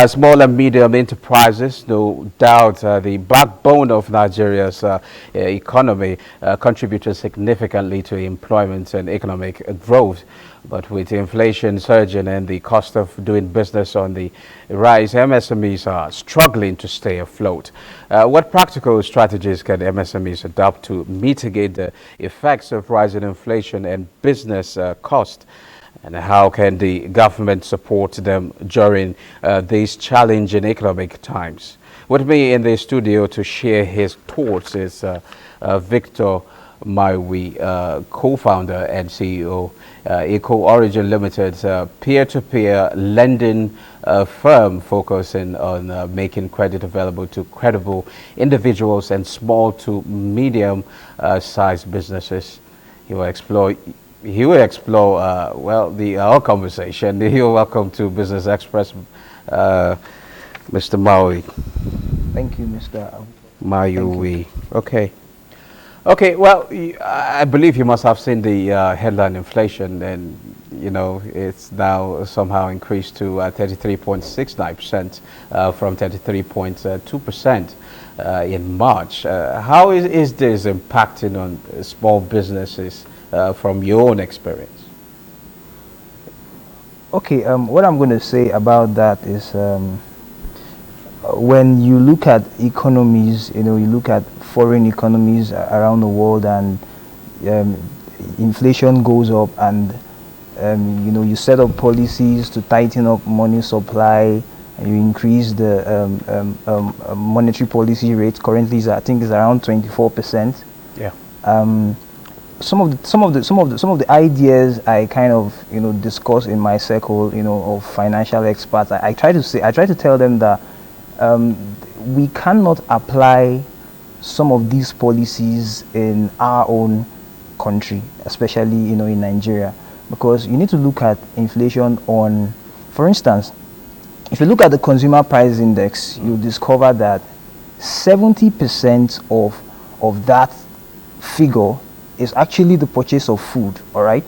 Small and medium enterprises, no doubt the backbone of Nigeria's economy, contributed significantly to employment and economic growth. But with inflation surging and the cost of doing business on the rise, MSMEs are struggling to stay afloat. What practical strategies can MSMEs adopt to mitigate the effects of rising inflation and business cost? And how can the government support them during these challenging economic times? With me in the studio to share his thoughts is Victor Meyovwi, co-founder and CEO, Eco Origin Limited, peer-to-peer lending firm focusing on making credit available to credible individuals and small to medium-sized businesses. He will explore our conversation. You're welcome to Business Express, Mr. Meyovwi. Thank you, Mr. Meyovwi. Okay. Well, I believe you must have seen the headline inflation, and it's now somehow increased to 33.69% from 33.2% in March. How is this impacting on small businesses? From your own experience? Okay, what I'm going to say about that is when you look at economies, you look at foreign economies around the world, and inflation goes up, and you set up policies to tighten up money supply, and you increase the monetary policy rate. Currently, I think it's around 24%. Yeah. Some of the ideas I kind of discuss in my circle of financial experts, I try to tell them that we cannot apply some of these policies in our own country, especially in Nigeria, because you need to look at inflation on, for instance, if you look at the consumer price index, you discover that 70% of that figure is actually the purchase of food, all right?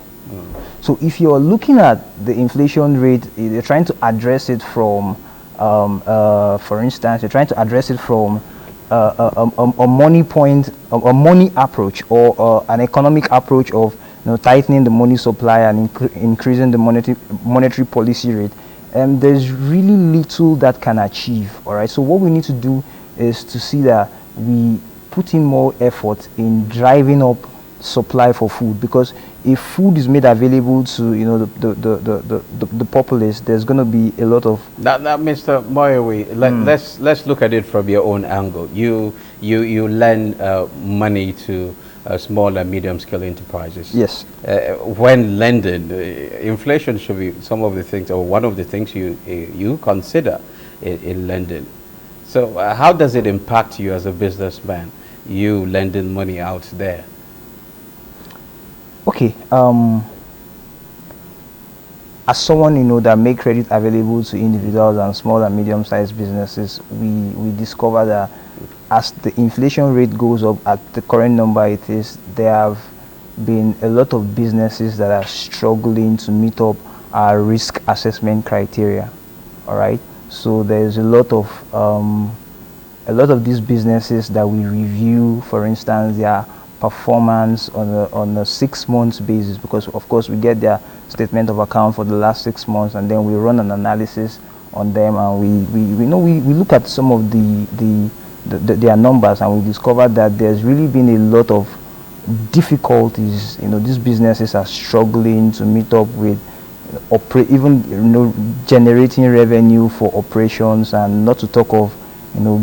So if you're looking at the inflation rate, you're trying to address it from, for instance, you're trying to address it from a money approach, or an economic approach of tightening the money supply and increasing the monetary policy rate, there's really little that can achieve, all right? So what we need to do is to see that we put in more effort in driving up supply for food, because if food is made available to the populace, there's going to be a lot of that. Mr. Meyovwi, let's look at it from your own angle. You lend money to small and medium scale enterprises. Yes. When lending, inflation should be some of the things, or one of the things you consider in lending. So how does it impact you as a businessman, you lending money out there? Okay, as someone that make credit available to individuals and small and medium-sized businesses, we discover that as the inflation rate goes up at the current number it is, there have been a lot of businesses that are struggling to meet up our risk assessment criteria. All right, so there's a lot of these businesses that we review, for instance, their performance on a 6 months basis, because of course we get their statement of account for the last 6 months, and then we run an analysis on them, and we look at some of their numbers, and we discover that there's really been a lot of difficulties. These businesses are struggling to meet up with generating revenue for operations, and not to talk of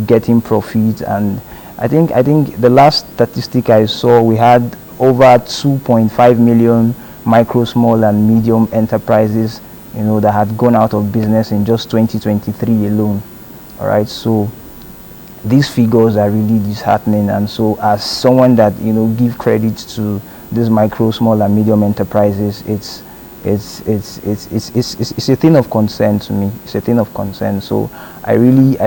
getting profit. And I think the last statistic I saw, we had over 2.5 million micro, small, and medium enterprises, that had gone out of business in just 2023 alone. All right, so these figures are really disheartening. And so, as someone that give credit to these micro, small, and medium enterprises, it's a thing of concern to me. It's a thing of concern. So I really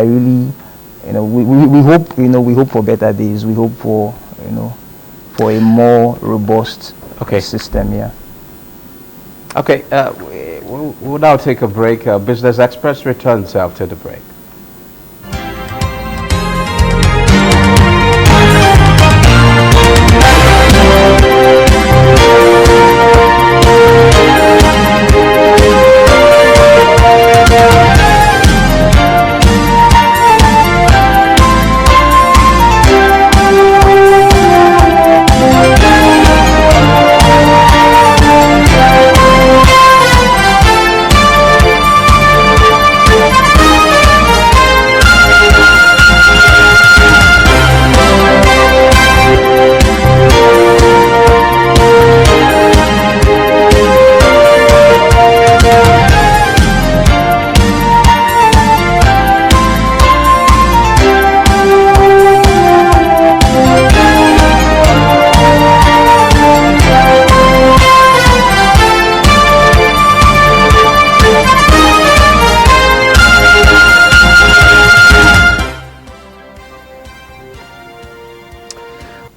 we hope for better days. We hope for a more robust system. Yeah. Okay. we'll now take a break. Business Express returns after the break.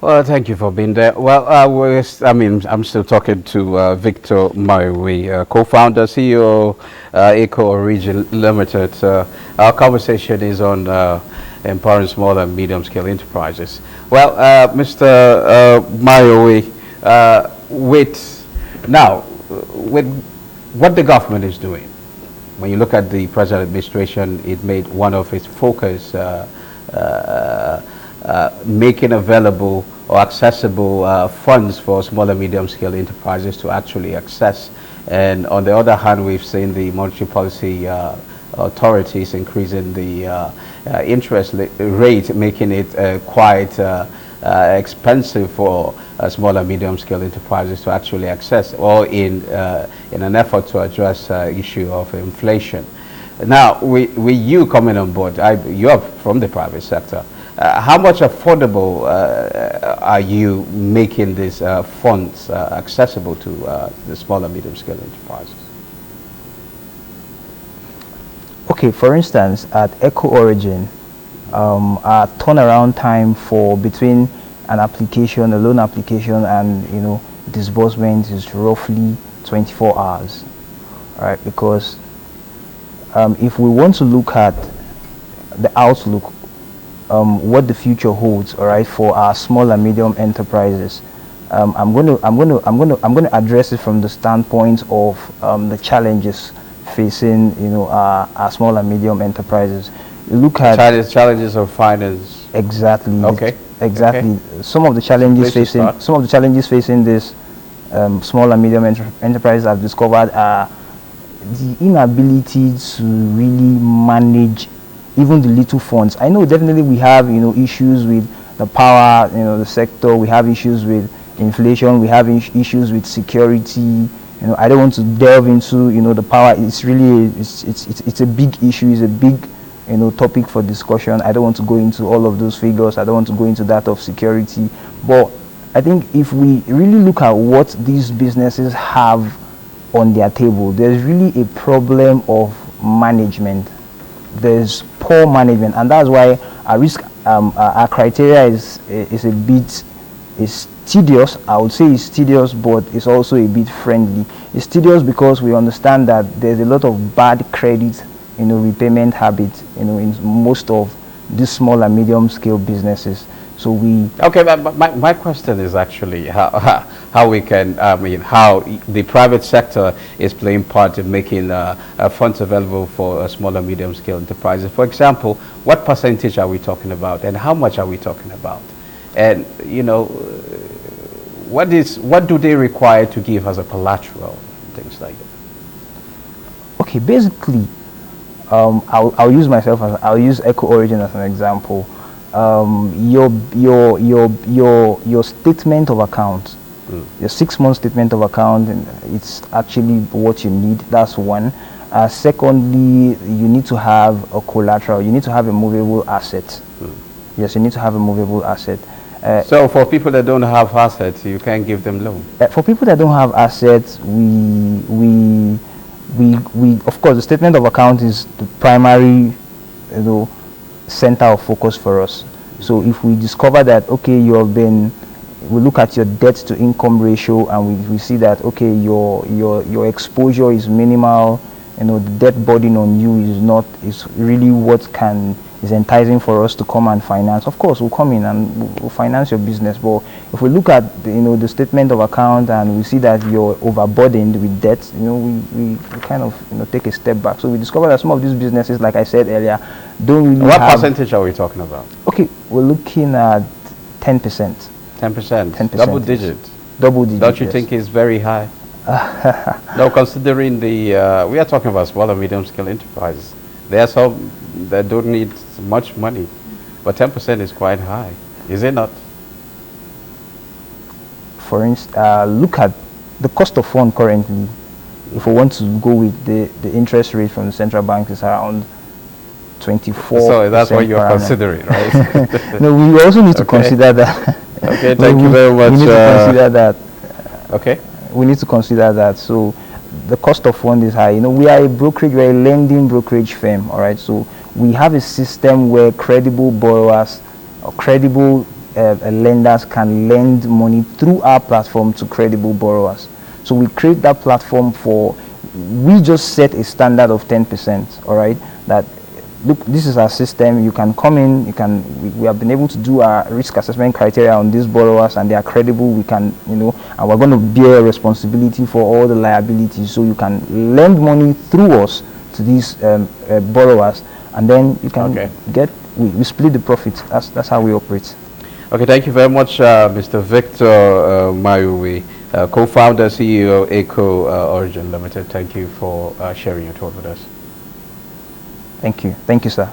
Well, thank you for being there. Well, I'm still talking to Victor Meyovwi, co-founder, CEO, Eco Origin Limited. Our conversation is on empowering small and medium-scale enterprises. Well, Mr. Meyovwi, with what the government is doing, when you look at the present administration, it made one of its focus making available or accessible funds for small and medium-scale enterprises to actually access. And on the other hand, we've seen the monetary policy authorities increasing the interest rate, making it quite expensive for small and medium-scale enterprises to actually access, or in an effort to address issue of inflation. Now, with you coming on board, you're from the private sector. How much affordable are you making these funds accessible to the small and medium-scale enterprises? Okay, for instance, at Eco Origin, our turnaround time for between an application, a loan application, and disbursement is roughly 24 hours. All right, because if we want to look at the outlook, what the future holds, all right, for our small and medium enterprises, I'm going to address it from the standpoint of the challenges facing our small and medium enterprises. You look at challenges of finance. Exactly. Okay. Exactly. Okay. Some of the challenges facing this small and medium enterprises I've discovered are the inability to really manage even the little funds. I know definitely we have issues with the power, the sector. We have issues with inflation. We have issues with security. I don't want to delve into the power. It's really it's a big issue. It's a big topic for discussion. I don't want to go into all of those figures. I don't want to go into that of security. But I think if we really look at what these businesses have on their table, there's really a problem of management. There's poor management, and that's why our risk, our criteria is tedious. I would say it's tedious, but it's also a bit friendly. It's tedious because we understand that there's a lot of bad credit, repayment habits, in most of these small and medium scale businesses. So but my question is actually how we can, how the private sector is playing part in making funds available for small and medium scale enterprises. For example, what percentage are we talking about, and how much are we talking about? And what do they require to give as a collateral, things like that? Okay, basically, I'll use Eco Origin as an example. Your statement of account, your 6-month statement of account, it's actually what you need. That's one. Secondly, you need to have a collateral. You need to have a movable asset. Yes, you need to have a movable asset. So for people that don't have assets, you can't give them loan. For people that don't have assets, we of course the statement of account is the primary center of focus for us. So if we discover that you have been we look at your debt to income ratio, and we see that, okay, your exposure is minimal. You know, the debt burden on you is really what is enticing for us to come and finance. Of course, we'll come in and we'll finance your business. But if we look at the statement of account and we see that you're overburdened with debt, we kind of take a step back. So we discover that some of these businesses, like I said earlier, don't really What have. percentage are we talking about? Okay, we're looking at 10%. 10%. 10%. Double digit. Double digit. Don't you yes. think it's very high? No, considering we are talking about small and medium scale enterprises. There are some that don't need much money, but 10% is quite high, is it not? For instance, look at the cost of fund currently. If we want to go with the interest rate from the central bank is around 24%. So that's what you're considering, right? No, we also need to consider that. Okay, thank you very much. We need to consider that. Okay. We need to consider that. So the cost of fund is high. We are a brokerage, we're a lending brokerage firm, all right? So we have a system where credible borrowers or credible lenders can lend money through our platform to credible borrowers. So we create that platform we just set a standard of 10%, all right? That, look, this is our system. You can come in, we have been able to do our risk assessment criteria on these borrowers, and they are credible. We can, and we're going to bear responsibility for all the liabilities. So you can lend money through us to these borrowers, and then you can we split the profits. That's how we operate. Okay, thank you very much, Mr. Victor Meyovwi, co-founder, CEO, Eco Origin Limited. Thank you for sharing your thought with us. Thank you. Thank you, sir.